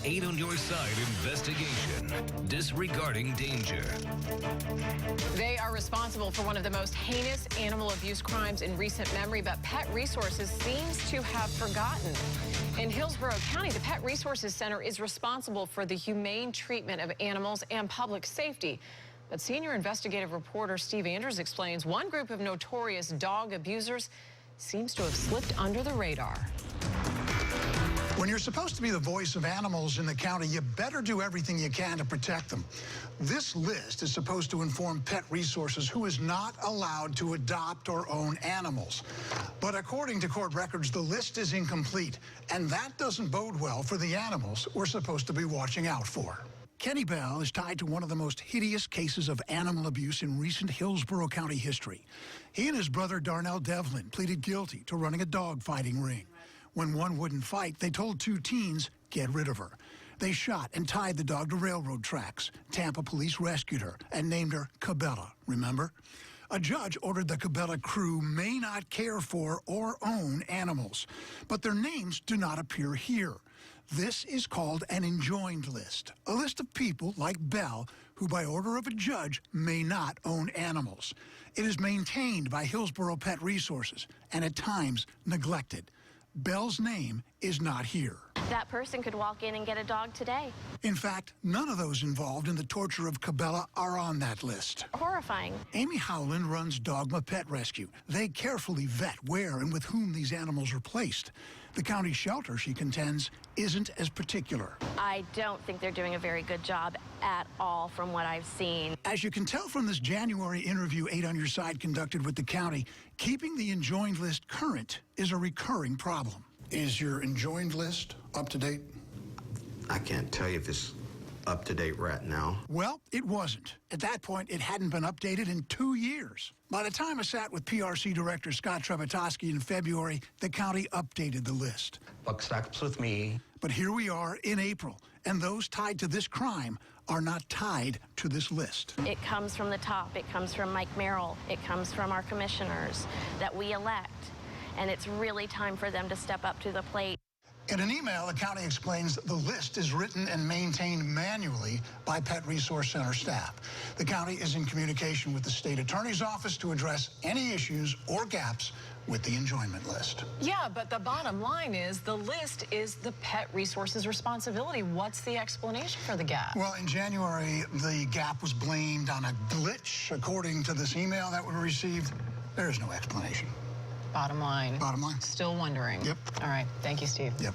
8 on Your Side investigation, Disregarding Danger. They are responsible for one of the most heinous animal abuse crimes in recent memory, but Pet Resources seems to have forgotten. In Hillsborough County, the Pet Resources Center is responsible for the humane treatment of animals and public safety. But senior investigative reporter Steve Andrews explains one group of notorious dog abusers seems to have slipped under the radar. When you're supposed to be the voice of animals in the county, you better do everything you can to protect them. This list is supposed to inform Pet Resources who is not allowed to adopt or own animals. But according to court records, the list is incomplete, and that doesn't bode well for the animals we're supposed to be watching out for. Kenny Bell is tied to one of the most hideous cases of animal abuse in recent Hillsborough County history. He and his brother Darnell Devlin pleaded guilty to running a dog fighting ring. When one wouldn't fight, they told two teens, get rid of her. They shot and tied the dog to railroad tracks. Tampa police rescued her and named her Cabela, remember? A judge ordered the Cabela crew may not care for or own animals, but their names do not appear here. This is called an enjoined list, a list of people like Bell who by order of a judge may not own animals. It is maintained by Hillsborough Pet Resources and at times neglected. Bell's name is not here. That person could walk in and get a dog today. In fact, none of those involved in the torture of Cabela are on that list. Horrifying. Amy Howland runs Dogma Pet Rescue. They carefully vet where and with whom these animals are placed. The county shelter, she contends, isn't as particular. I don't think they're doing a very good job at all from what I've seen. As you can tell from this January interview 8 on Your Side conducted with the county, keeping the enjoined list current is a recurring problem. Is your enjoined list up to date? I can't tell you if it's up to date right now. Well, it wasn't. At that point, it hadn't been updated in 2 years. By the time I sat with PRC Director Scott Trebetoski in February, the county updated the list. Buck stops with me. But here we are in April, and those tied to this crime are not tied to this list. It comes from the top. It comes from Mike Merrill. It comes from our commissioners that we elect. And it's really time for them to step up to the plate. In an email, the county explains the list is written and maintained manually by Pet Resource Center staff. The county is in communication with the state attorney's office to address any issues or gaps with the enjoyment list. Yeah, but the bottom line is the list is the Pet Resources responsibility. What's the explanation for the gap? Well, in January, the gap was blamed on a glitch. According to this email that we received, there is no explanation. Bottom line. Bottom line. Still wondering. Yep. All right. Thank you, Steve. Yep.